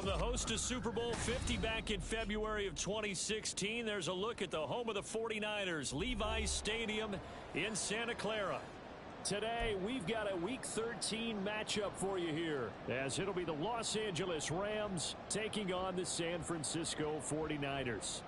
From the host to Super Bowl 50 back in February of 2016, there's a look at the home of the 49ers, Levi's Stadium in Santa Clara. Today, we've got a Week 13 matchup for you here, as it'll be the Los Angeles Rams taking on the San Francisco 49ers.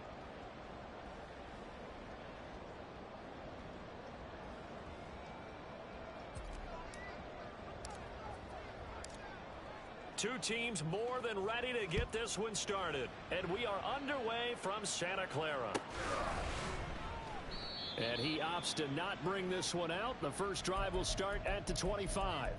Two teams more than ready to get this one started. And we are underway from Santa Clara. And he opts to not bring this one out. The first drive will start at the 25.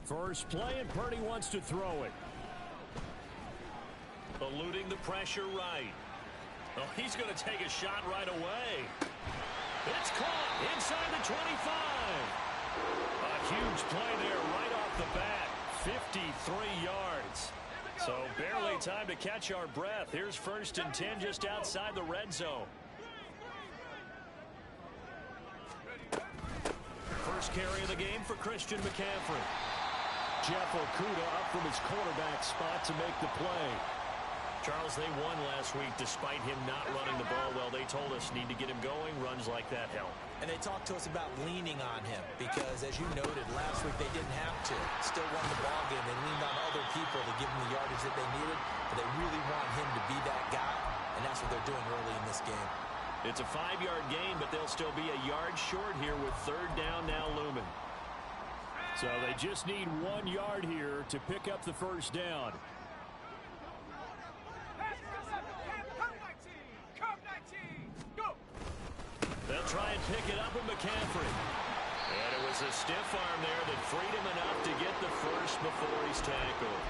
First play, and Purdy wants to throw it. Eluding the pressure right. Oh, he's going to take a shot right away. It's caught inside the 25. A huge play there right off the bat. 53 yards. So barely time to catch our breath. Here's 1st and 10 just outside the red zone. First carry of the game for Christian McCaffrey. Jeff Okudah up from his quarterback spot to make the play. Charles, they won last week despite him not running the ball well. They told us need to get him going. Runs like that help. And they talked to us about leaning on him because, as you noted, last week they didn't have to. Still won the ball game. They leaned on other people to give them the yardage that they needed, but they really want him to be that guy, and that's what they're doing early in this game. It's a 5-yard gain, but they'll still be a yard short here with 3rd down now looming. So they just need 1 yard here to pick up the first down. They'll try and pick it up with McCaffrey. And it was a stiff arm there that freed him enough to get the first before he's tackled.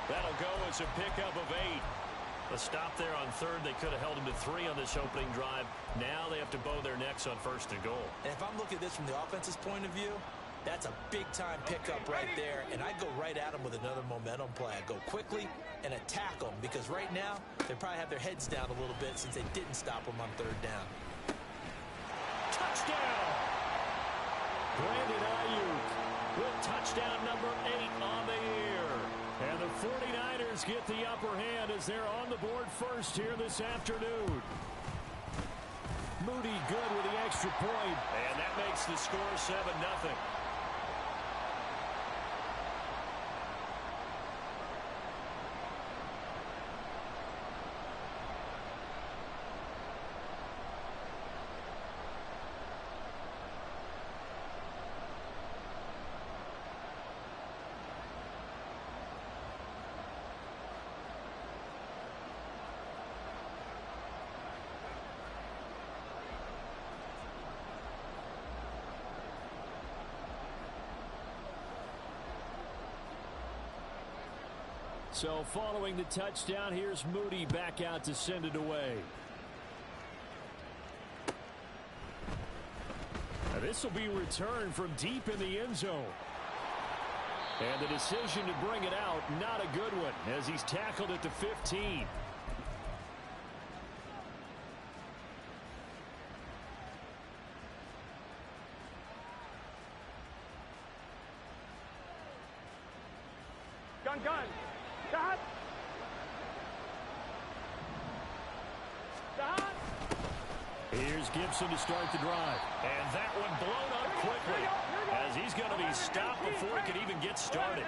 That'll go as a pickup of 8. A stop there on 3rd. They could have held him to 3 on this opening drive. Now they have to bow their necks on 1st and goal. And if I'm looking at this from the offense's point of view, that's a big-time pickup right there, and I'd go right at him with another momentum play. I'd go quickly and attack them because right now they probably have their heads down a little bit since they didn't stop them on 3rd down. Touchdown! Brandon Ayuk with touchdown number 8 on the year. And the 49ers get the upper hand as they're on the board first here this afternoon. Moody good with the extra point. And that makes the score 7-0. So following the touchdown, here's Moody back out to send it away. Now this will be returned from deep in the end zone. And the decision to bring it out, not a good one, as he's tackled at the 15. Gun. Stop. Here's Gibson to start the drive. And that one blown up quickly as he's going to be stopped before he can even get started.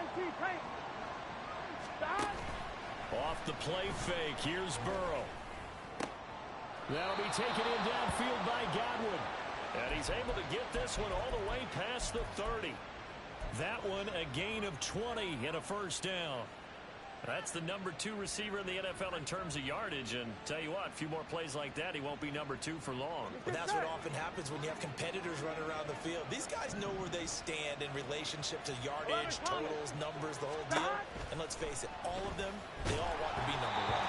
Off the play fake, here's Burrow. That'll be taken in downfield by Godwin. And he's able to get this one all the way past the 30. That one a gain of 20 and a first down. That's the number 2 receiver in the NFL in terms of yardage. And tell you what, a few more plays like that, he won't be number 2 for long. But that's what often happens when you have competitors running around the field. These guys know where they stand in relationship to yardage, totals, numbers, the whole deal. And let's face it, all of them, they all want to be number 1.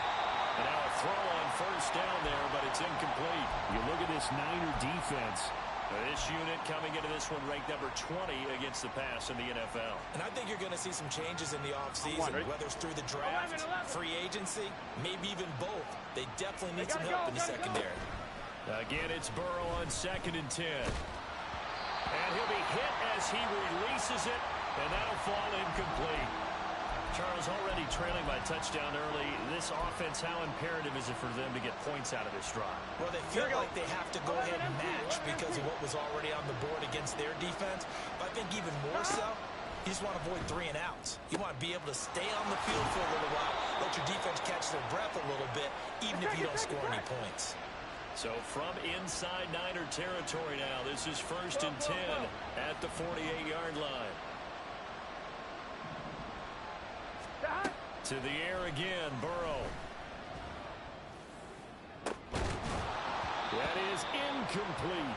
And now a throw on first down there, but it's incomplete. You look at this Niner defense. This unit coming into this one ranked number 20 against the pass in the NFL. And I think you're going to see some changes in the offseason, whether it's through the draft, free agency, maybe even both. They definitely need some help in the secondary. Again, it's Burrow on 2nd and 10. And he'll be hit as he releases it, and that'll fall incomplete. Charles, already trailing by touchdown early. This offense, how imperative is it for them to get points out of this drive? Well, they feel like they have to go ahead and match because of what was already on the board against their defense. But I think even more so, you just want to avoid 3 and outs. You want to be able to stay on the field for a little while, let your defense catch their breath a little bit, even if you don't score any points. So from inside Niner territory now, this is 1st and 10 at the 48-yard line. To the air again, Burrow. That is incomplete.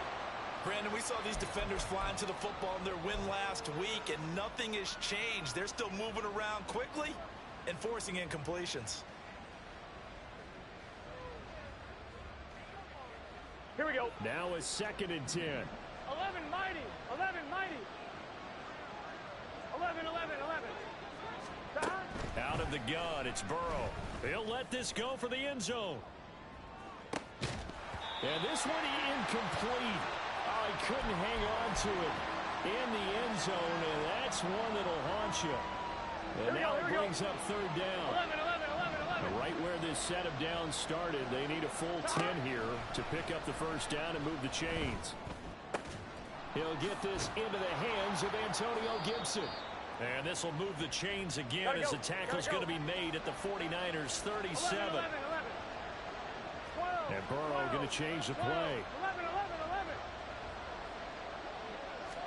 Brandon, we saw these defenders flying to the football in their win last week, and nothing has changed. They're still moving around quickly and forcing incompletions. Here we go. Now a 2nd and 10. 11 mighty. 11 mighty. 11, 11, 11. Out of the gun, it's Burrow. He'll let this go for the end zone. And this one incomplete. Oh, he couldn't hang on to it in the end zone, and that's one that'll haunt you. And now it brings up 3rd down. 11, 11, 11, 11. Right where this set of downs started, they need a full 10 here to pick up the 1st down and move the chains. He'll get this into the hands of Antonio Gibson. And this will move the chains again as the tackle's going to be made at the 49ers 37. 11, 11, 12, And Burrow going to change the 12, play. 11,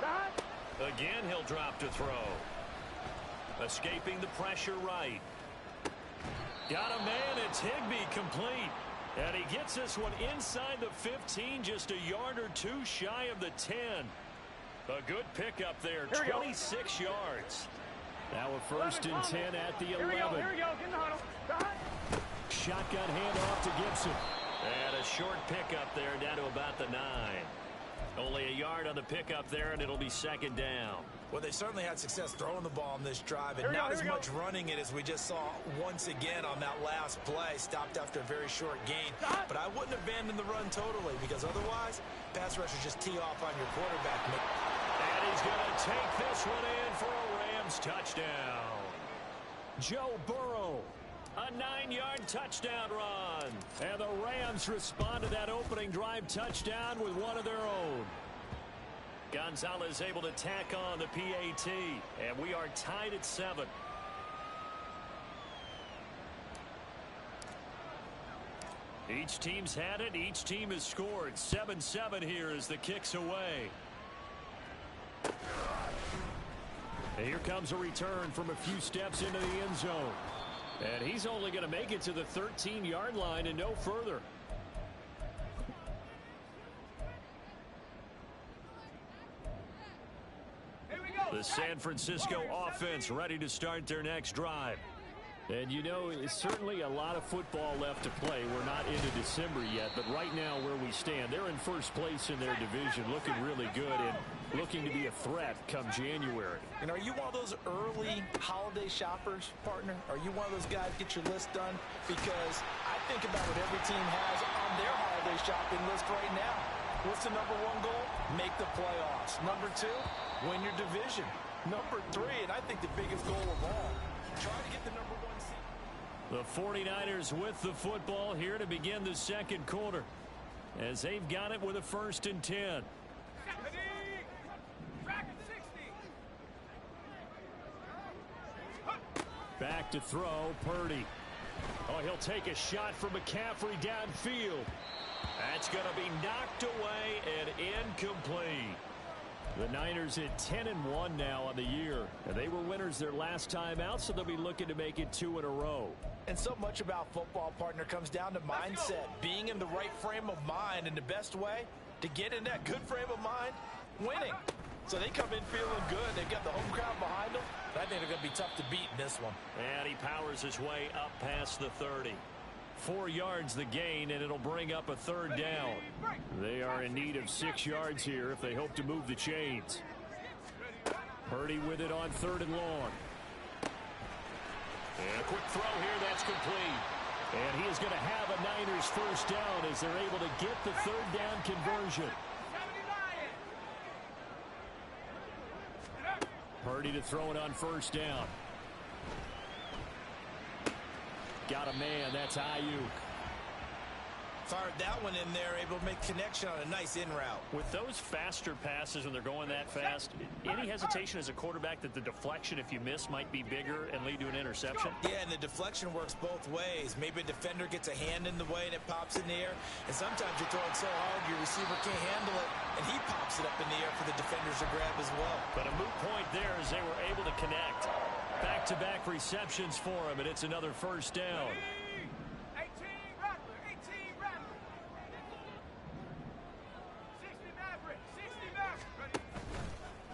11, 11. Again, he'll drop to throw. Escaping the pressure right. Got a man, it's Higbee complete. And he gets this one inside the 15, just a yard or 2 shy of the 10. A good pickup there, 26 yards. Now a 1st and 10 at the 11. Here we go, get in the huddle. Shotgun handoff to Gibson. And a short pickup there down to about the 9. Only a yard on the pickup there, and it'll be 2nd down. Well, they certainly had success throwing the ball on this drive, and not as much running it as we just saw once again on that last play. Stopped after a very short gain. But I wouldn't abandon the run totally, because otherwise, pass rushers just tee off on your quarterback. And he's going to take this one in for a Rams touchdown. Joe Burrow, a 9-yard touchdown run. And the Rams respond to that opening drive touchdown with one of their own. Gonzalez able to tack on the PAT, and we are tied at 7. Each team's had it. Each team has scored. 7-7 here as the kick's away. And here comes a return from a few steps into the end zone. And he's only going to make it to the 13-yard line and no further. The San Francisco offense ready to start their next drive. And you know, it's certainly a lot of football left to play. We're not into December yet, but right now where we stand, they're in 1st place in their division, looking really good and looking to be a threat come January. And are you one of those early holiday shoppers, partner? Are you one of those guys get your list done? Because I think about what every team has on their holiday shopping list right now. What's the number 1 goal? Make the playoffs. Number 2, win your division. Number 3, and I think the biggest goal of all, try to get the number 1 seed. The 49ers with the football here to begin the 2nd quarter, as they've got it with a 1st and 10. Back to throw, Purdy. Oh, he'll take a shot from McCaffrey downfield. That's going to be knocked away and incomplete. The Niners at 10-1 now on the year. And they were winners their last time out, so they'll be looking to make it 2 in a row. And so much about football, partner, comes down to mindset. Being in the right frame of mind, and the best way to get in that good frame of mind, winning. So they come in feeling good. They've got the home crowd behind them. But I think they're going to be tough to beat in this one. And he powers his way up past the 30. 4 yards the gain, and it'll bring up a 3rd down. They are in need of 6 yards here if they hope to move the chains. Purdy with it on 3rd and long. And a quick throw here, that's complete. And he is going to have a Niners 1st down as they're able to get the 3rd down conversion. Purdy to throw it on 1st down. Got a man, that's Ayuk. Fired that one in there, able to make connection on a nice in route. With those faster passes when they're going that fast, any hesitation as a quarterback that the deflection, if you miss, might be bigger and lead to an interception? Yeah, and the deflection works both ways. Maybe a defender gets a hand in the way and it pops in the air, and sometimes you throw it so hard your receiver can't handle it, and he pops it up in the air for the defenders to grab as well. But a moot point there as they were able to connect. Back-to-back receptions for him, and it's another 1st down.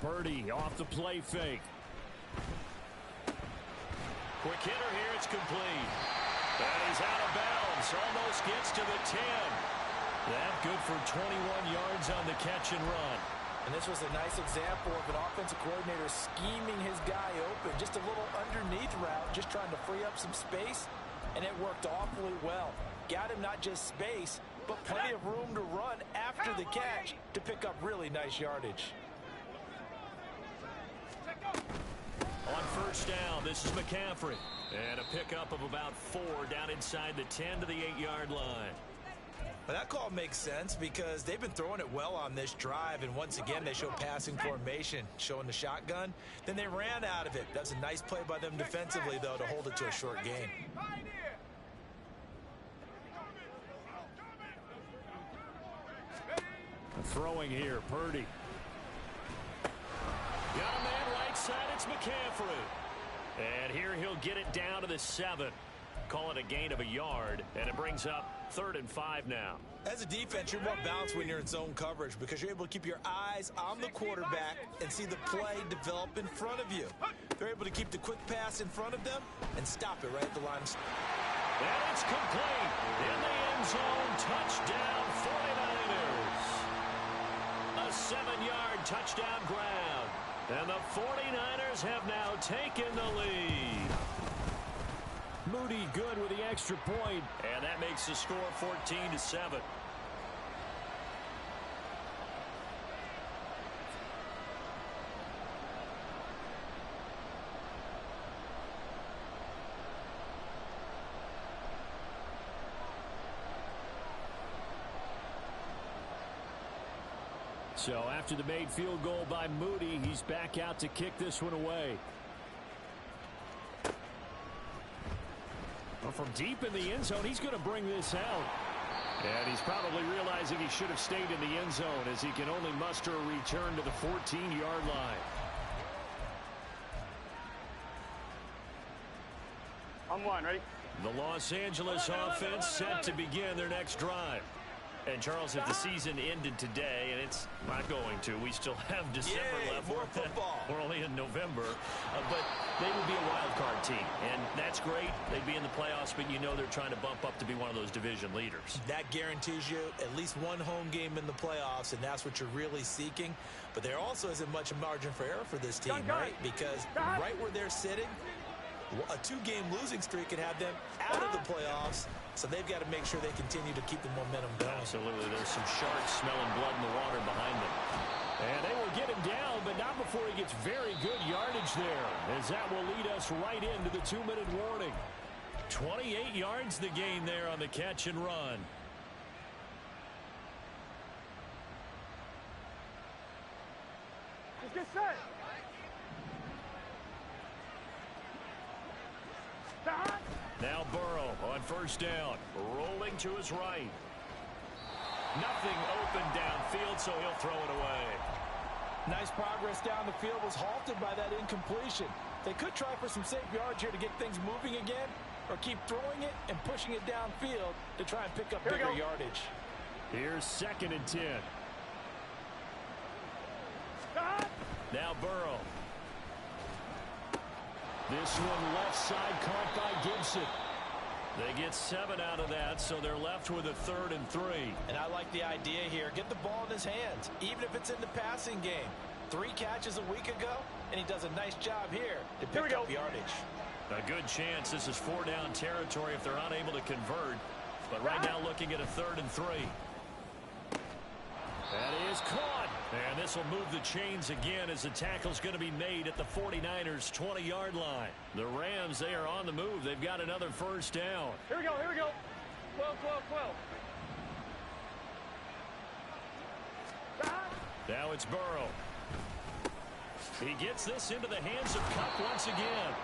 Purdy off the play fake. Quick hitter here, it's complete. And he's out of bounds, almost gets to the 10. That good for 21 yards on the catch and run. And this was a nice example of an offensive coordinator scheming his guy open. Just a little underneath route, just trying to free up some space, and it worked awfully well. Got him not just space, but plenty of room to run after the catch to pick up really nice yardage. On 1st down, this is McCaffrey. And a pickup of about 4 down inside the 10 to the 8-yard line. But that call makes sense because they've been throwing it well on this drive, and once again they show passing formation, showing the shotgun. Then they ran out of it. That's a nice play by them defensively, though, to hold it to a short gain. Throwing here, Purdy. Got a man right side, it's McCaffrey. And here he'll get it down to the 7. Call it a gain of a yard, and it brings up 3rd and 5 now. As a defense, you're more balanced when you're in zone coverage because you're able to keep your eyes on the quarterback and see the play develop in front of you. They're able to keep the quick pass in front of them and stop it right at the line. And it's complete. In the end zone, touchdown 49ers. A 7-yard touchdown grab. And the 49ers have now taken the lead. Moody good with the extra point, and that makes the score 14-7. So after the made field goal by Moody, he's back out to kick this one away. Well, from deep in the end zone, he's going to bring this out. And he's probably realizing he should have stayed in the end zone as he can only muster a return to the 14-yard line. On 1, ready? The Los Angeles offense set to begin their next drive. And, Charles, if the season ended today, and it's not going to, we still have December left. More football. We're only in November. But they would be a wild card team, and that's great. They'd be in the playoffs, but you know they're trying to bump up to be one of those division leaders. That guarantees you at least one home game in the playoffs, and that's what you're really seeking. But there also isn't much margin for error for this team, right? Because right where they're sitting, a 2-game losing streak could have them out of the playoffs. So they've got to make sure they continue to keep the momentum going. Absolutely. There's some sharks smelling blood in the water behind them. And they will get him down, but not before he gets very good yardage there, as that will lead us right into the 2-minute warning. 28 yards the gain there on the catch and run. Let's get set. Now Burrow on 1st down, rolling to his right. Nothing open downfield, so he'll throw it away. Nice progress down the field was halted by that incompletion. They could try for some safe yards here to get things moving again, or keep throwing it and pushing it downfield to try and pick up bigger yardage. Here's 2nd and 10. Now Burrow. This one left side caught by Gibson. They get 7 out of that, so they're left with a 3rd and 3. And I like the idea here. Get the ball in his hands, even if it's in the passing game. 3 catches a week ago, and he does a nice job here to pick up yardage. A good chance this is 4-down territory if they're unable to convert. But right now looking at a 3rd and 3. That is caught. And this will move the chains again as the tackle's going to be made at the 49ers' 20-yard line. The Rams, they are on the move. They've got another 1st down. Here we go, here we go. 12, 12, 12. Now it's Burrow. He gets this into the hands of Kupp once again.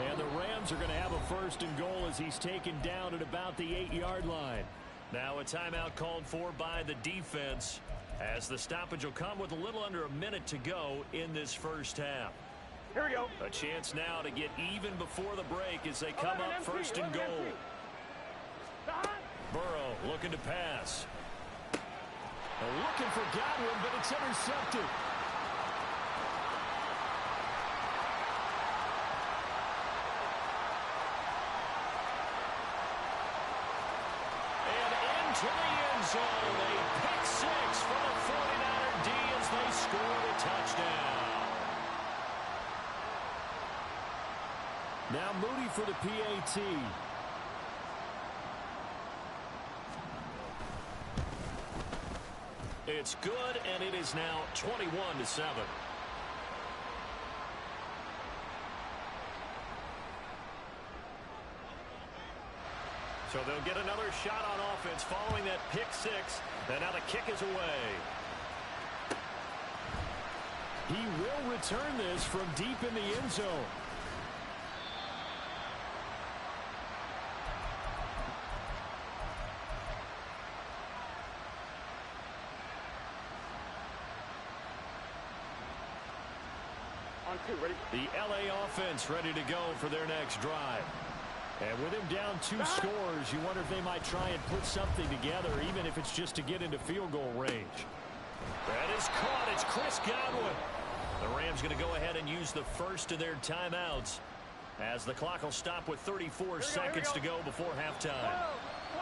And the Rams are going to have a 1st and goal as he's taken down at about the 8-yard line. Now a timeout called for by the defense, as the stoppage will come with a little under a minute to go in this 1st half. Here we go. A chance now to get even before the break as they come up 1st and goal. Burrow looking to pass. Looking for Godwin, but it's intercepted. To the end zone, a pick 6 for the 49er D as they score a touchdown. Now Moody for the PAT. It's good, and it is now 21-7. So they'll get another shot on offense following that pick 6. And now the kick is away. He will return this from deep in the end zone. On 2, ready? The LA offense ready to go for their next drive. And with him down 2 scores, you wonder if they might try and put something together, even if it's just to get into field goal range. That is caught. It's Chris Godwin. The Rams going to go ahead and use the first of their timeouts as the clock will stop with 34 seconds to go before halftime.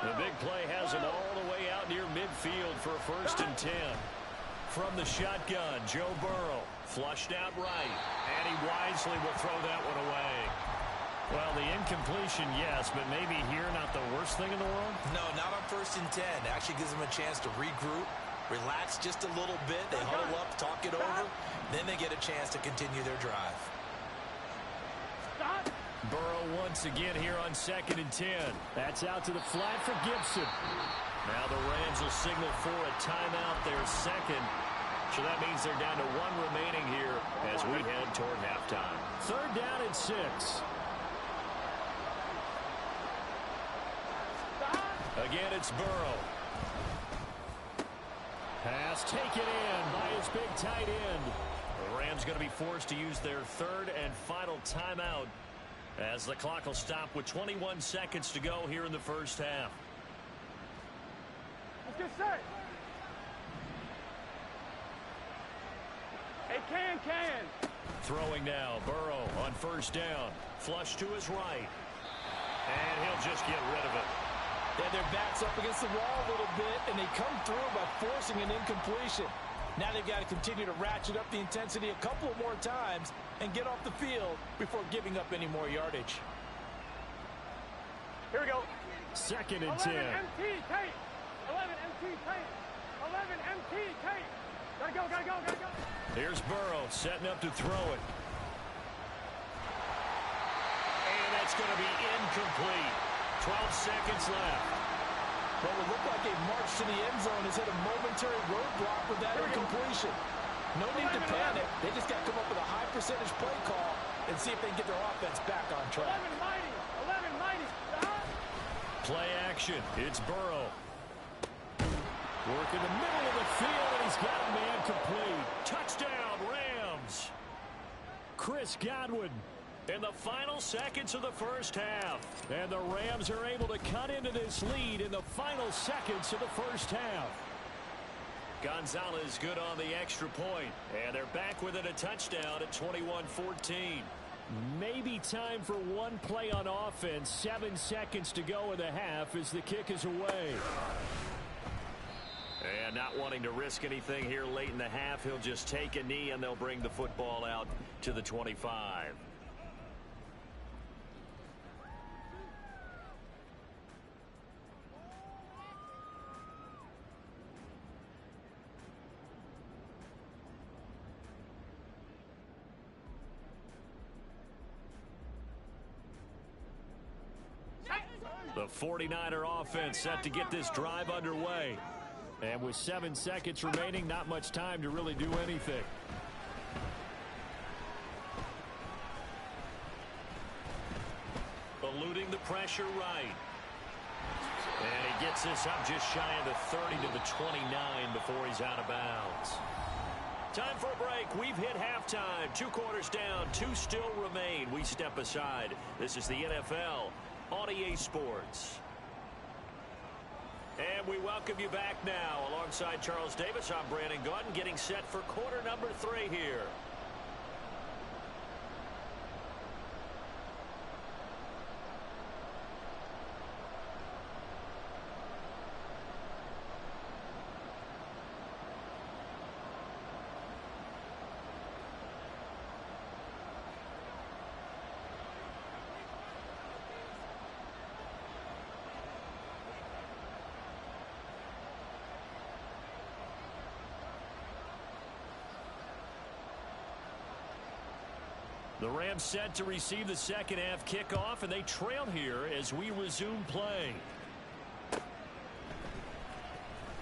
The big play has him all the way out near midfield for a 1st and 10. From the shotgun, Joe Burrow flushed out right, and he wisely will throw that one away. Well, the incompletion, yes, but maybe here not the worst thing in the world? No, not on 1st and 10. It actually gives them a chance to regroup, relax just a little bit. They huddle up, talk it over. Then they get a chance to continue their drive. Burrow once again here on 2nd and 10. That's out to the flat for Gibson. Now the Rams will signal for a timeout, their 2nd. So that means they're down to 1 remaining here as we head toward halftime. 3rd down and 6. Again, it's Burrow. Pass taken in by his big tight end. The Rams going to be forced to use their 3rd and final timeout as the clock will stop with 21 seconds to go here in the 1st half. Let's get set. Hey, can. Throwing now, Burrow on 1st down. Flush to his right. And he'll just get rid of it. Yeah, their back's up against the wall a little bit, and they come through by forcing an incompletion. Now they've got to continue to ratchet up the intensity a couple more times and get off the field before giving up any more yardage. Here we go. 2nd and 10. 11 MT, Tate. 11 MT, Tate. 11 MT, Tate. Gotta go, gotta go, gotta go. Here's Burrow setting up to throw it. And that's going to be incomplete. 12 seconds left. What would look like a march to the end zone has hit a momentary roadblock with that incompletion. No need to panic. They just got to come up with a high percentage play call and see if they can get their offense back on track. 11 mighty. 11 mighty. Play action. It's Burrow. Work in the middle of the field, and he's got a man complete. Touchdown, Rams. Chris Godwin in the final seconds of the 1st half. And the Rams are able to cut into this lead in the final seconds of the 1st half. Gonzalez good on the extra point. And they're back within a touchdown at 21-14. Maybe time for one play on offense. 7 seconds to go in the half as the kick is away. And not wanting to risk anything here late in the half, he'll just take a knee and they'll bring the football out to the 25. The 49er offense set to get this drive underway. And with 7 seconds remaining, not much time to really do anything. Eluding the pressure right. And he gets this up just shy of the 30 to the 29 before he's out of bounds. Time for a break. We've hit halftime. 2 quarters down. 2 still remain. We step aside. This is the NFL on EA Sports. And we welcome you back now. Alongside Charles Davis, I'm Brandon Gaudin, getting set for quarter number 3 here. The Rams set to receive the second half kickoff, and they trail here as we resume play.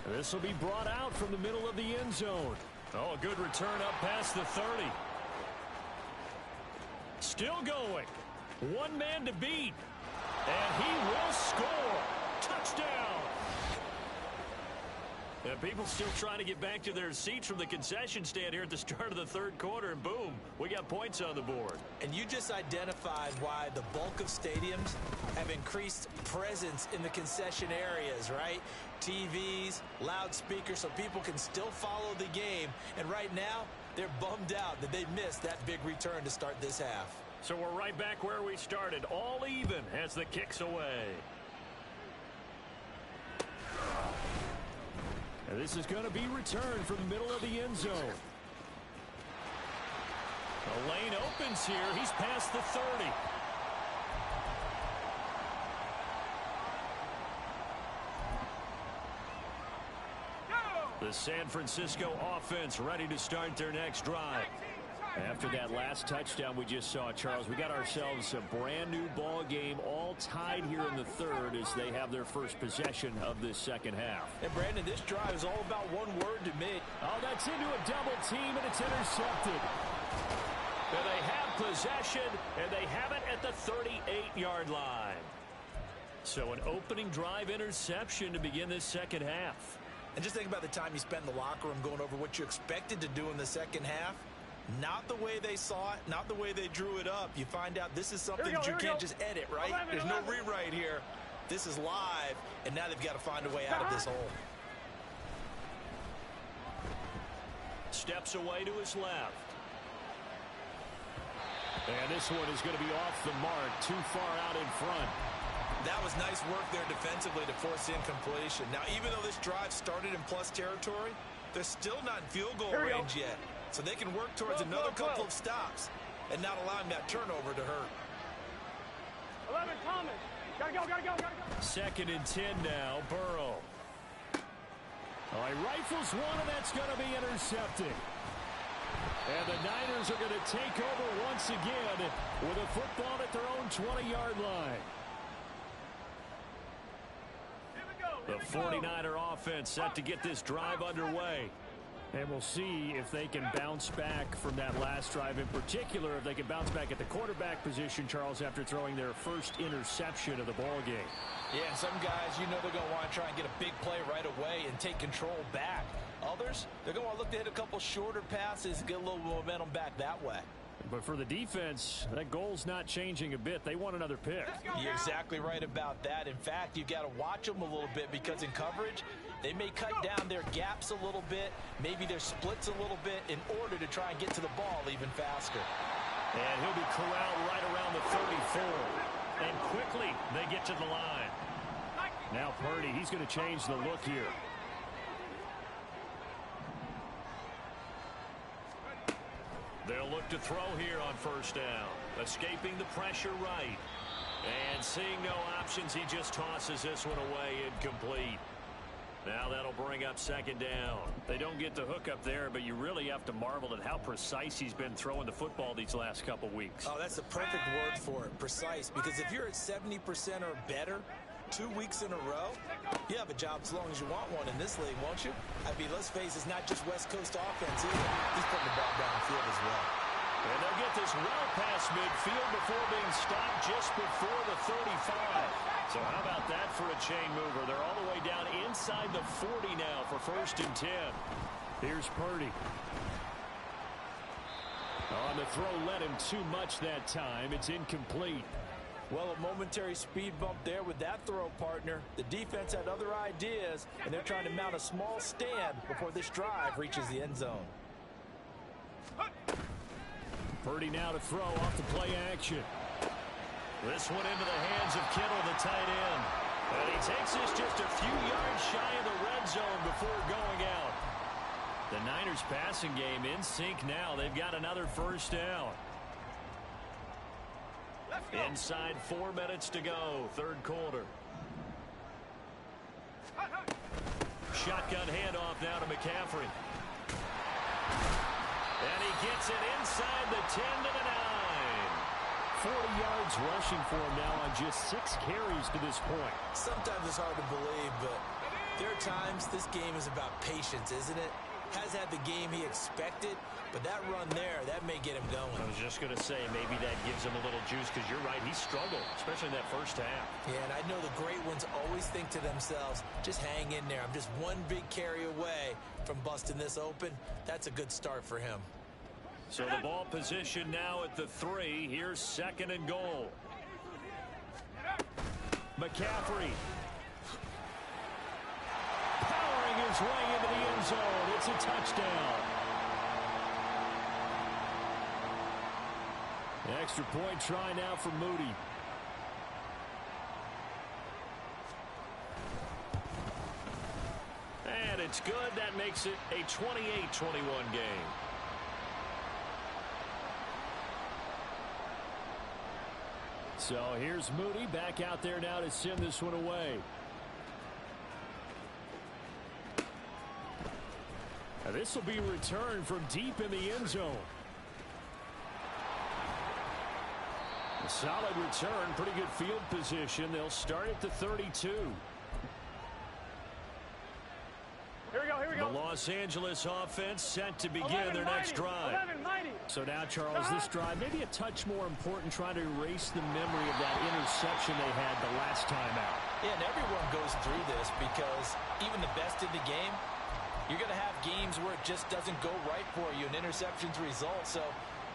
This will be brought out from the middle of the end zone. Oh, a good return up past the 30. Still going. One man to beat. And he will score. Touchdown. And people still trying to get back to their seats from the concession stand here at the start of the 3rd quarter, and boom, we got points on the board. And you just identified why the bulk of stadiums have increased presence in the concession areas, right? TVs, loudspeakers, so people can still follow the game. And right now, they're bummed out that they missed that big return to start this half. So we're right back where we started, all even as the kick's away. And this is going to be returned from the middle of the end zone. The lane opens here. He's past the 30. The San Francisco offense ready to start their next drive. After that last touchdown we just saw, Charles, we got ourselves a brand new ball game, all tied here in the 3rd as they have their first possession of this second half. And Brandon, this drive is all about one word to me. Oh, that's into a double team, and it's intercepted. And they have possession, and they have it at the 38-yard line. So an opening drive interception to begin this second half. And just think about the time you spent in the locker room going over what you expected to do in the second half. Not the way they saw it, not the way they drew it up. You find out this is something that you can't just edit, right? There's no rewrite here. This is live, and now they've got to find a way out of this hole. Steps away to his left. And this one is going to be off the mark, too far out in front. That was nice work there defensively to force incompletion. Now, even though this drive started in plus territory, they're still not in field goal range yet. So they can work towards another couple of stops and not allowing that turnover to hurt. 11, Thomas. Gotta go, gotta go, gotta go. 2nd and 10 now, Burrow. Oh, he rifles one, and that's going to be intercepted. And the Niners are going to take over once again with a football at their own 20-yard line. The 49er offense set to get this drive underway. And we'll see if they can bounce back from that last drive in particular, if they can bounce back at the quarterback position, Charles, after throwing their first interception of the ball game. Yeah, and some guys, you know they're going to want to try and get a big play right away and take control back. Others, they're going to want to look to hit a couple shorter passes, get a little momentum back that way. But for the defense, that goal's not changing a bit. They want another pick. You're exactly right about that. In fact, you've got to watch them a little bit because in coverage, they may cut down their gaps a little bit, maybe their splits a little bit in order to try and get to the ball even faster. And he'll be corralled right around the 34. And quickly, they get to the line. Now Purdy, he's going to change the look here. They'll look to throw here on first down. Escaping the pressure right. And seeing no options, he just tosses this one away incomplete. Now that'll bring up second down. They don't get the hook up there, but you really have to marvel at how precise he's been throwing the football these last couple weeks. Oh, that's the perfect word for it, precise. Because if you're at 70% or better 2 weeks in a row, you have a job as long as you want one in this league, won't you? I mean, let's face it, it's not just West Coast offense either. He's putting the ball downfield as well. And they'll get this well past midfield before being stopped just before the 35. So how about that for a chain mover? They're all the way down inside the 40 now for 1st and 10. Here's Purdy. On the throw, led him too much that time. It's incomplete. Well, a momentary speed bump there with that throw, partner. The defense had other ideas, and they're trying to mount a small stand before this drive reaches the end zone. Purdy now to throw off the play action. This one into the hands of Kittle, the tight end. And he takes this just a few yards shy of the red zone before going out. The Niners passing game in sync now. They've got another first down. Inside 4 minutes to go, third quarter. Shotgun handoff now to McCaffrey. And he gets it inside the 10 to the 9. 40 yards rushing for him now on just 6 carries to this point. Sometimes it's hard to believe, but there are times this game is about patience, isn't it? Has had the game he expected, but that run there, that may get him going. I was just going to say, maybe that gives him a little juice, because you're right, he struggled, especially in that first half. Yeah, and I know the great ones always think to themselves, just hang in there. I'm just one big carry away from busting this open. That's a good start for him. So the ball position now at the 3. Here's 2nd and goal. McCaffrey. Powering his way into the end zone. It's a touchdown. An extra point try now for Moody. And it's good. That makes it a 28-21 game. So here's Moody back out there now to send this one away. Now this will be returned from deep in the end zone. A solid return, pretty good field position. They'll start at the 32. Here we go. The Los Angeles offense set to begin their next drive. So now, Charles, this drive maybe a touch more important, trying to erase the memory of that interception they had the last time out. Yeah, and everyone goes through this because even the best in the game, you're going to have games where it just doesn't go right for you, and interceptions result. So,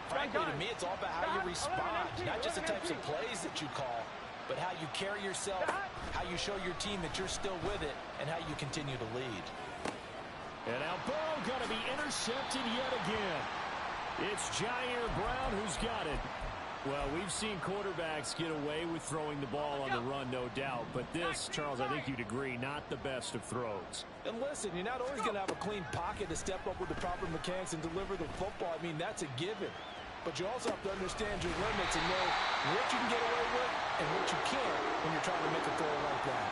frankly, to me, it's all about how you respond, not just the types of plays that you call, but how you carry yourself, how you show your team that you're still with it, and how you continue to lead. And now Burrow going to be intercepted yet again. It's Jair Brown who's got it. Well, we've seen quarterbacks get away with throwing the ball on the run, no doubt. But this, Charles, I think you'd agree, not the best of throws. And listen, you're not always going to have a clean pocket to step up with the proper mechanics and deliver the football. I mean, that's a given. But you also have to understand your limits and know what you can get away with and what you can't when you're trying to make a throw like that.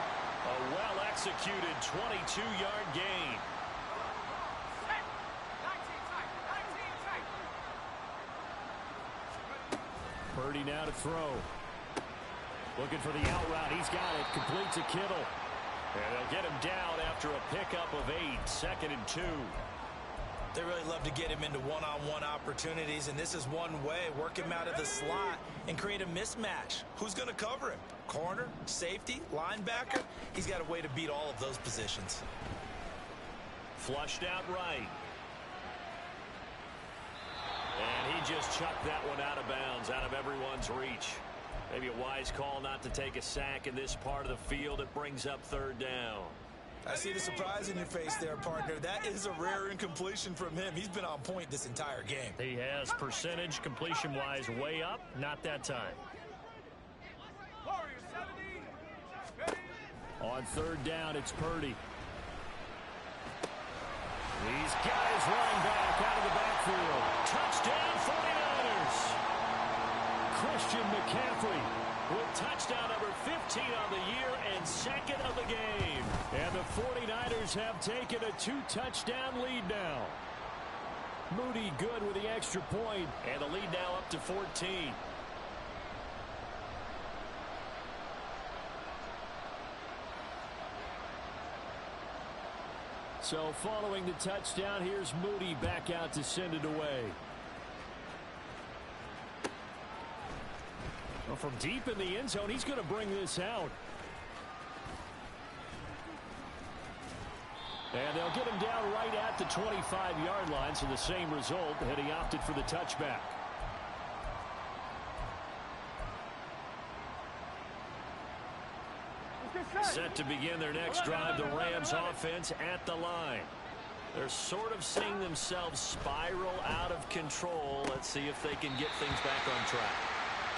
A well-executed 22-yard gain. Purdy now to throw. Looking for the out route. He's got it. Complete to Kittle. And they'll get him down after a pickup of 8. 2nd and 2. They really love to get him into one-on-one opportunities, and this is one way. Work him out of the slot and create a mismatch. Who's going to cover him? Corner, safety, linebacker? He's got a way to beat all of those positions. Flushed out right. And he just chucked that one out of bounds, out of everyone's reach. Maybe a wise call not to take a sack in this part of the field. It brings up 3rd down. I see the surprise in your face there, partner. That is a rare incompletion from him. He's been on point this entire game. He has percentage completion-wise way up. Not that time. On third down, it's Purdy. These guys running back out of the backfield. Touchdown, 49ers. Christian McCaffrey With touchdown number 15 on the year and second of the game. And the 49ers have taken a 2-touchdown lead now. Moody good with the extra point. And the lead now up to 14. So following the touchdown, here's Moody back out to send it away. Well, from deep in the end zone, he's going to bring this out. And they'll get him down right at the 25-yard line, so the same result, and he opted for the touchback. Set to begin their next drive, the Rams offense at the line. They're sort of seeing themselves spiral out of control. Let's see if they can get things back on track.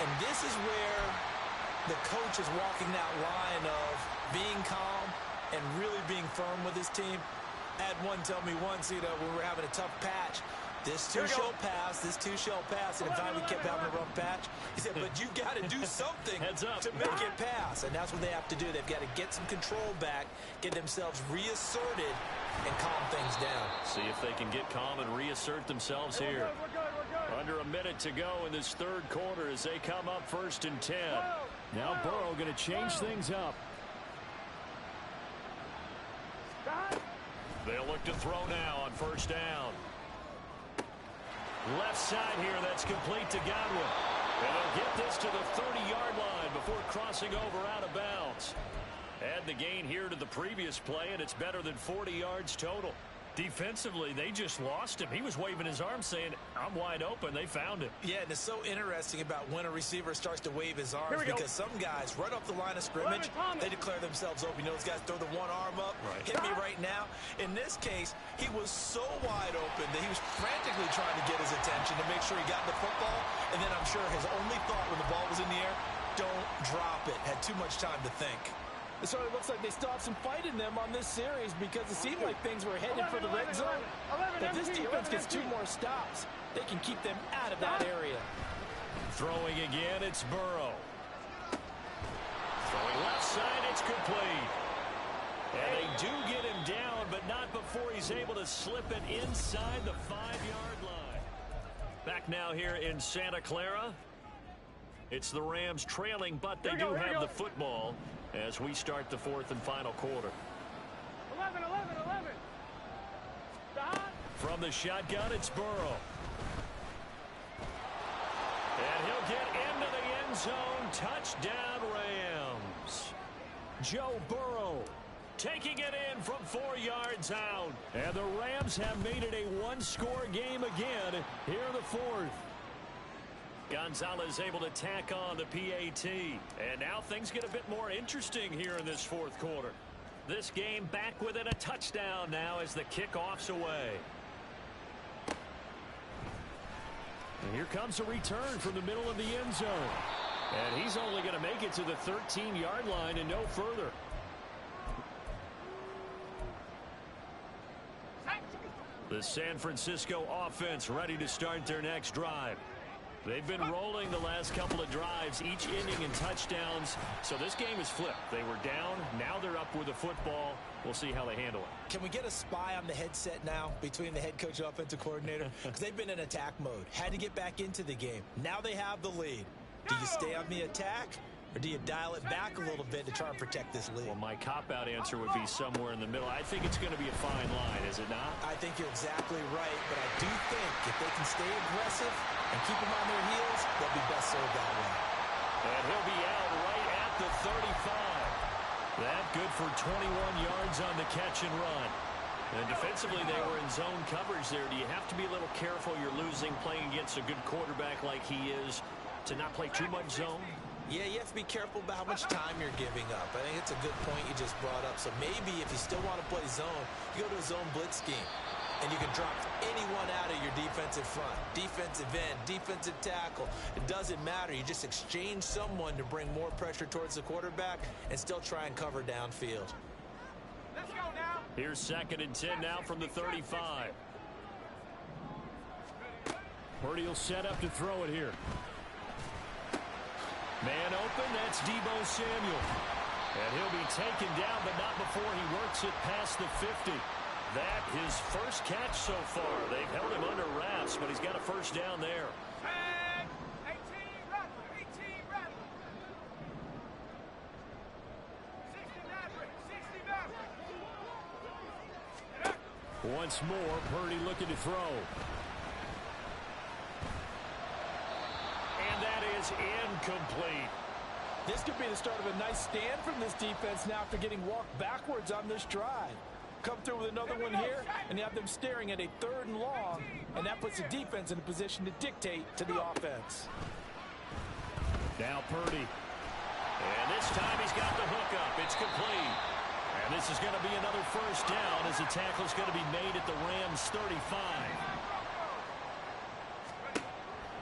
And this is where the coach is walking that line of being calm and really being firm with his team. I had one tell me once, when we were having a tough patch, this too shall pass, this too shall pass. And if we kept having a rough patch, he said, but you got to do something to make it pass. And that's what they have to do. They've got to get some control back, get themselves reasserted, and calm things down. See if they can get calm and reassert themselves here. We're good. Under a minute to go in this third quarter as they come up 1st and 10. Now Burrow going to change things up. They'll look to throw now on 1st down. Left side here, that's complete to Godwin. And they'll get this to the 30-yard line before crossing over out of bounds. Add the gain here to the previous play, and it's better than 40 yards total. Defensively, they just lost him. He was waving his arm saying, I'm wide open. They found him. Yeah, and it's so interesting about when a receiver starts to wave his arms because some guys right off the line of scrimmage, they declare themselves open. Those guys throw the one arm up, hit me right now. In this case, he was so wide open that he was frantically trying to get his attention to make sure he got the football. And then I'm sure his only thought when the ball was in the air, don't drop it. Had too much time to think. So it looks like they still have some fight in them on this series because it seemed like things were headed for the red zone. If this defense gets 2 more stops, they can keep them out of that area. Throwing again, it's Burrow. Throwing left side, it's complete. And they do get him down, but not before he's able to slip it inside the 5-yard line. Back now here in Santa Clara. It's the Rams trailing, but they do have the football as we start the 4th and final quarter. 11. From the shotgun, it's Burrow. And he'll get into the end zone. Touchdown, Rams. Joe Burrow taking it in from 4 yards out. And the Rams have made it a 1-score game again here in the 4th. Gonzalez able to tack on the PAT. And now things get a bit more interesting here in this 4th quarter. This game back within a touchdown now as the kickoff's away. And here comes a return from the middle of the end zone. And he's only going to make it to the 13-yard line and no further. The San Francisco offense ready to start their next drive. They've been rolling the last couple of drives, each inning in touchdowns. So this game is flipped. They were down. Now they're up with the football. We'll see how they handle it. Can we get a spy on the headset now between the head coach and offensive coordinator? Because they've been in attack mode. Had to get back into the game. Now they have the lead. Do you stay on the attack? Or do you dial it back a little bit to try and protect this lead? Well, my cop-out answer would be somewhere in the middle. I think it's going to be a fine line, is it not? I think you're exactly right, but I do think if they can stay aggressive and keep them on their heels, they'll be best served that way. And he'll be out right at the 35. That good for 21 yards on the catch and run. And defensively, they were in zone coverage there. Do you have to be a little careful? You're losing playing against a good quarterback like he is to not play too much zone? Yeah, you have to be careful about how much time you're giving up. I think it's a good point you just brought up. So maybe if you still want to play zone, you go to a zone blitz scheme. And you can drop anyone out of your defensive front. Defensive end, defensive tackle. It doesn't matter. You just exchange someone to bring more pressure towards the quarterback and still try and cover downfield. Let's go now. Here's 2nd and 10 now from the 35. Purdy will set up to throw it here. Man open, that's Deebo Samuel. And he'll be taken down, but not before he works it past the 50. That his first catch so far. They've held him under wraps, but he's got a first down there. 18 Rattler, 18 Rattler. 60 Maverick, 60 Maverick. Once more, Purdy looking to throw. And that is incomplete. This could be the start of a nice stand from this defense now after getting walked backwards on this drive. Come through with another one here, and you have them staring at a 3rd and long, and that puts the defense in a position to dictate to the offense. Now Purdy. And this time he's got the hook up. It's complete. And this is going to be another first down as the tackle's going to be made at the Rams' 35.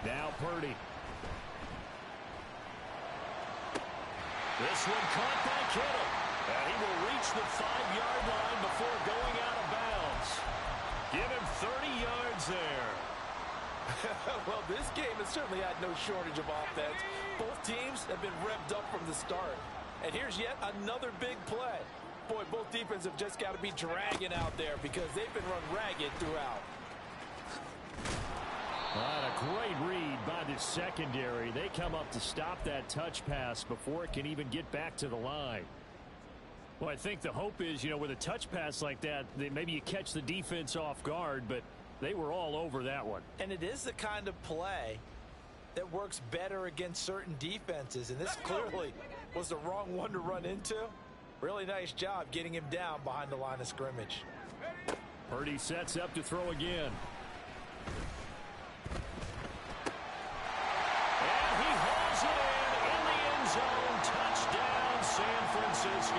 Now Purdy. This one caught by Kittle. And he will reach the 5-yard line before going out of bounds. Give him 30 yards there. Well, this game has certainly had no shortage of offense. Both teams have been revved up from the start. And here's yet another big play. Boy, both defenses have just got to be dragging out there because they've been run ragged throughout. A great read by the secondary. They come up to stop that touch pass before it can even get back to the line. Well, I think the hope is, with a touch pass like that, maybe you catch the defense off guard, but they were all over that one. And it is the kind of play that works better against certain defenses, and this clearly was the wrong one to run into. Really nice job getting him down behind the line of scrimmage. Purdy sets up to throw again. And he hauls it in the end zone. Touchdown, San Francisco.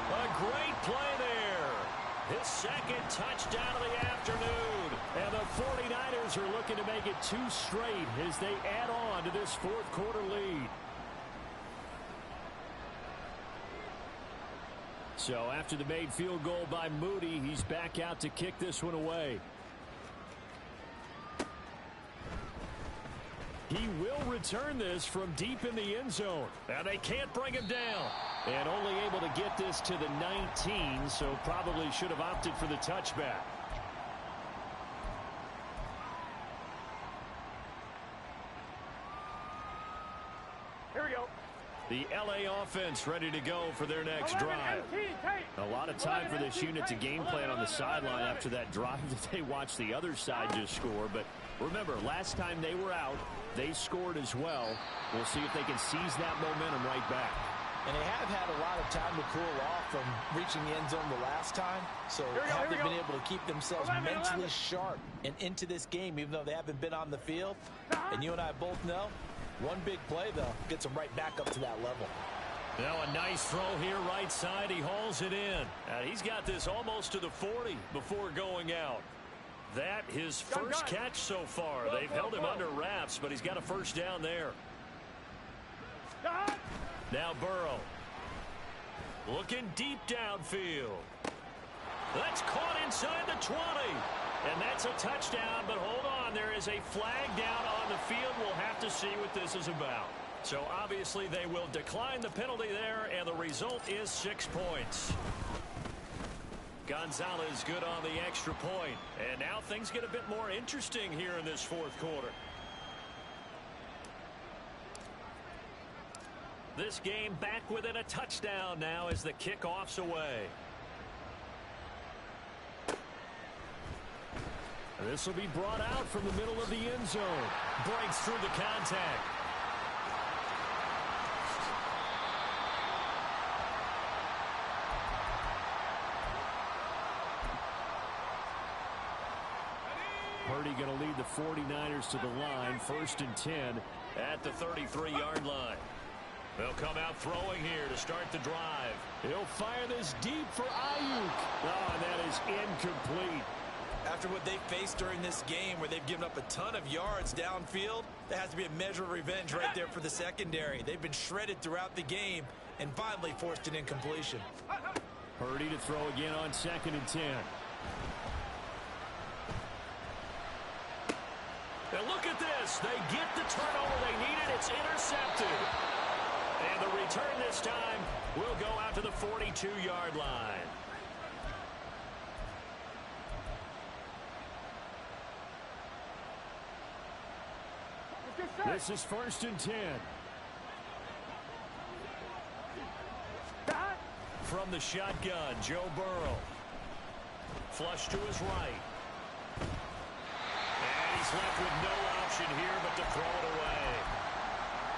A great play there. His 2nd touchdown of the afternoon. And the 49ers are looking to make it 2 straight as they add on to this 4th quarter lead. So after the made field goal by Moody, he's back out to kick this one away. He will return this from deep in the end zone. And they can't bring him down. And only able to get this to the 19, so probably should have opted for the touchback. Here we go. The LA offense ready to go for their next drive. A lot of time for this unit to game plan on the sideline after that drive that they watched the other side just score. But remember, last time they were out, they scored as well. We'll see if they can seize that momentum right back. And they have had a lot of time to cool off from reaching the end zone the last time. So have they been able to keep themselves mentally sharp and into this game, even though they haven't been on the field? And you and I both know, one big play, though, gets them right back up to that level. Now a nice throw here right side. He hauls it in. And he's got this almost to the 40 before going out. That his first catch so far. They've held him under wraps, but he's got a first down there. Now Burrow. Looking deep downfield. That's caught inside the 20. And that's a touchdown, but hold on. There is a flag down on the field. We'll have to see what this is about. So obviously they will decline the penalty there, and the result is 6 points. Gonzalez good on the extra point. And now things get a bit more interesting here in this 4th quarter. This game back within a touchdown now as the kickoff's away. This will be brought out from the middle of the end zone. Breaks through the contact. Purdy going to lead the 49ers to the line, 1st and 10 at the 33-yard line. They'll come out throwing here to start the drive. He'll fire this deep for Ayuk. Oh, and that is incomplete. After what they faced during this game where they've given up a ton of yards downfield, there has to be a measure of revenge right there for the secondary. They've been shredded throughout the game and finally forced an incompletion. Purdy to throw again on 2nd and 10. Now look at this. They get the turnover they needed. It's intercepted. And the return this time will go out to the 42-yard line. This is 1st and 10. From the shotgun, Joe Burrow. Flush to his right. And he's left with no option here but to throw it away.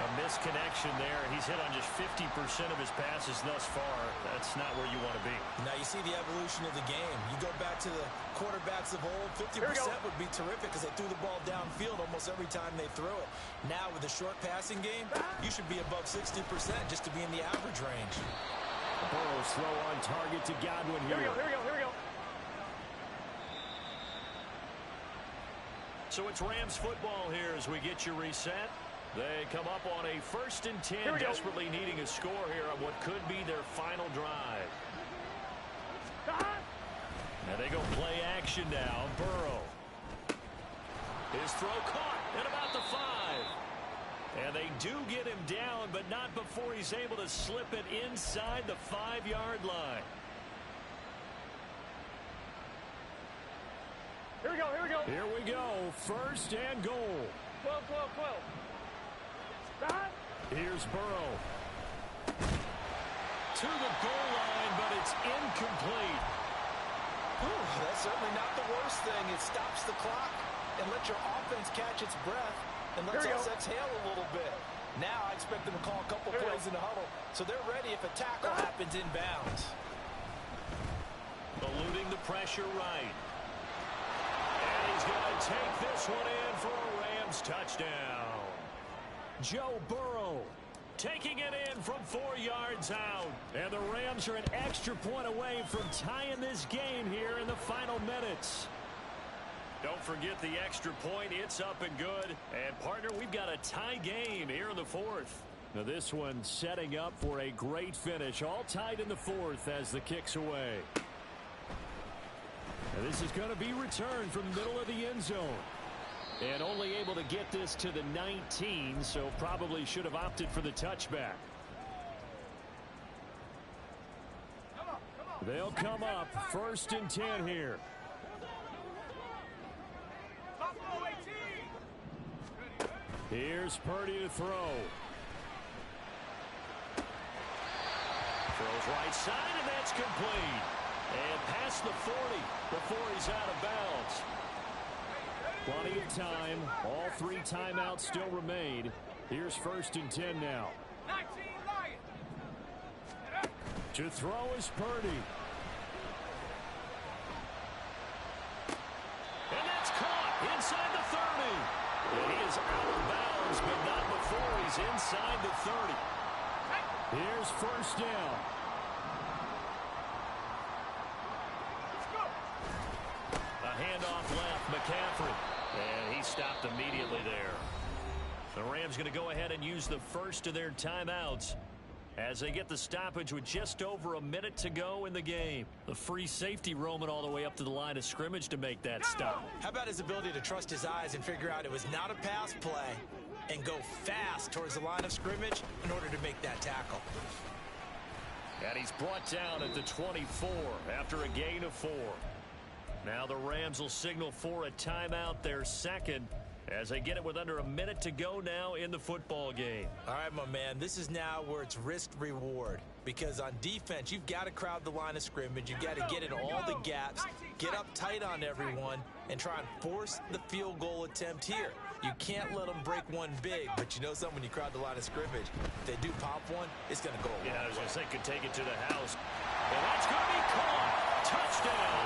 A misconnection there. He's hit on just 50% of his passes thus far. That's not where you want to be. Now you see the evolution of the game. You go back to the quarterbacks of old, 50% would be terrific because they threw the ball downfield almost every time they threw it. Now with the short passing game, you should be above 60% just to be in the average range. Burrow's throw on target to Godwin here. Here we go. So it's Rams football here as we get you reset. They come up on a 1st and 10, desperately needing a score here on what could be their final drive. And they go play action now. Burrow. His throw caught at about the 5. And they do get him down, but not before he's able to slip it inside the 5-yard line. Here we go. Here we go. 1st and goal. 12. Here's Burrow. To the goal line, but it's incomplete. That's certainly not the worst thing. It stops the clock and lets your offense catch its breath and lets us exhale a little bit. Now I expect them to call a couple plays in the huddle, so they're ready if a tackle happens inbounds. Eluding the pressure right. And he's going to take this one in for a Rams touchdown. Joe Burrow taking it in from 4 yards out. And the Rams are an extra point away from tying this game here in the final minutes. Don't forget the extra point. It's up and good. And, partner, we've got a tie game here in the 4th. Now this one setting up for a great finish. All tied in the 4th as the kick's away. Now this is going to be returned from the middle of the end zone. And only able to get this to the 19, so probably should have opted for the touchback. They'll come up 1st and 10 here. Here's Purdy to throw. Throws right side, and that's complete. And past the 40 before he's out of bounds. Plenty of time. All 3 timeouts still remain. Here's 1st and 10 now. To throw is Purdy. And that's caught inside the 30. And he is out of bounds, but not before he's inside the 30. Here's 1st down. A handoff left, McCaffrey. And he stopped immediately there. The Rams going to go ahead and use the first of their timeouts as they get the stoppage with just over a minute to go in the game. The free safety roaming all the way up to the line of scrimmage to make that stop. How about his ability to trust his eyes and figure out it was not a pass play and go fast towards the line of scrimmage in order to make that tackle. And he's brought down at the 24 after a gain of 4. Now the Rams will signal for a timeout, their second, as they get it with under a minute to go now in the football game. All right, my man, this is now where it's risk-reward. Because on defense, you've got to crowd the line of scrimmage. You've got to get in all the gaps, get up tight on everyone, and try and force the field goal attempt here. You can't let them break one big, but you know something, when you crowd the line of scrimmage, if they do pop one, it's going to go away. Yeah, I was going to say, could take it to the house. And that's going to be caught. Touchdown.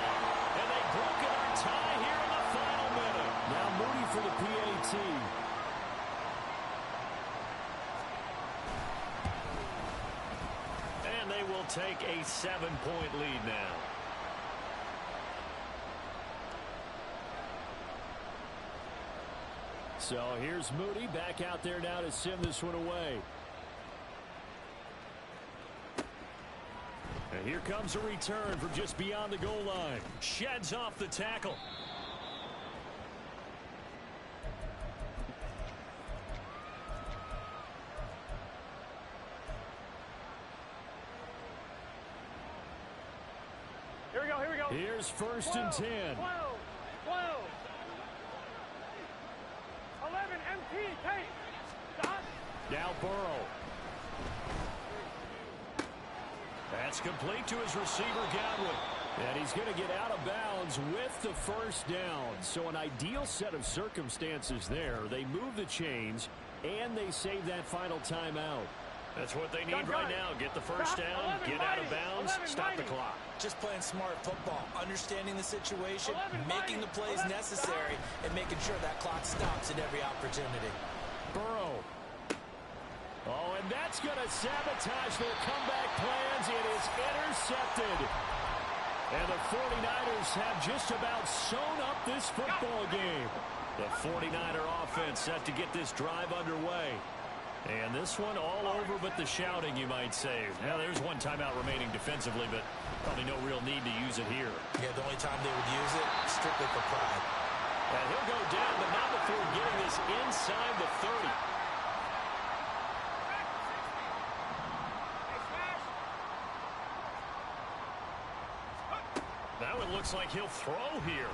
And they broke our tie here in the final minute. Now Moody for the PAT. take a 7-point lead now. So here's Moody back out there now to send this one away. And here comes a return from just beyond the goal line. Sheds off the tackle. Here we go, here we go. Here's 1st and 10. 12. 11 MT, Tate. Dot. Now Burrow. That's complete to his receiver, Godwin. And he's going to get out of bounds with the 1st down. So an ideal set of circumstances there. They move the chains, and they save that final timeout. That's what they need right now. Get the 1st down, get out of bounds, stop the clock. Just playing smart football, understanding the situation, making the plays necessary, and making sure that clock stops at every opportunity. Burrow. Oh, and that's going to sabotage their comeback plans. It is intercepted. And the 49ers have just about sewn up this football game. The 49er offense set to get this drive underway. And this one all over but the shouting, you might say. Now, there's one timeout remaining defensively, but probably no real need to use it here. Yeah, the only time they would use it, strictly for pride. And he'll go down, but not before getting this inside the 30. Now it looks like he'll throw here.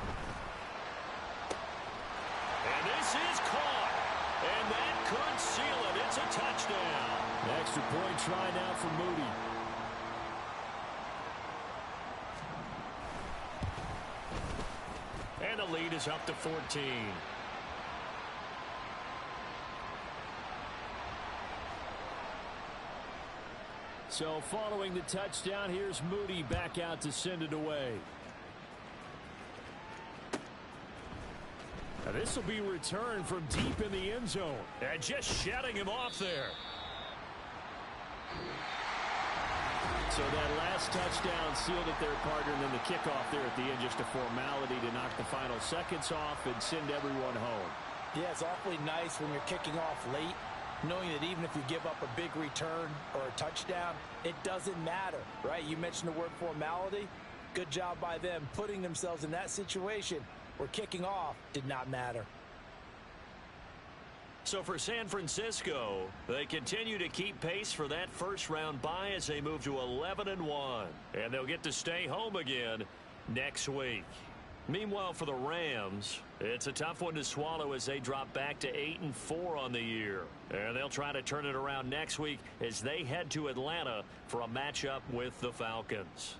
And this is caught. And that could seal it. It's a touchdown. Extra point try now for Moody. And the lead is up to 14. So following the touchdown, here's Moody back out to send it away. Now this will be returned from deep in the end zone. And just shutting him off there. So that last touchdown sealed it their partner, and then the kickoff there at the end, just a formality to knock the final seconds off and send everyone home. Yeah, it's awfully nice when you're kicking off late, knowing that even if you give up a big return or a touchdown, it doesn't matter, right? You mentioned the word formality. Good job by them putting themselves in that situation where kicking off did not matter. So for San Francisco, they continue to keep pace for that first-round bye as they move to 11-1. And they'll get to stay home again next week. Meanwhile, for the Rams, it's a tough one to swallow as they drop back to 8-4 on the year. And they'll try to turn it around next week as they head to Atlanta for a matchup with the Falcons.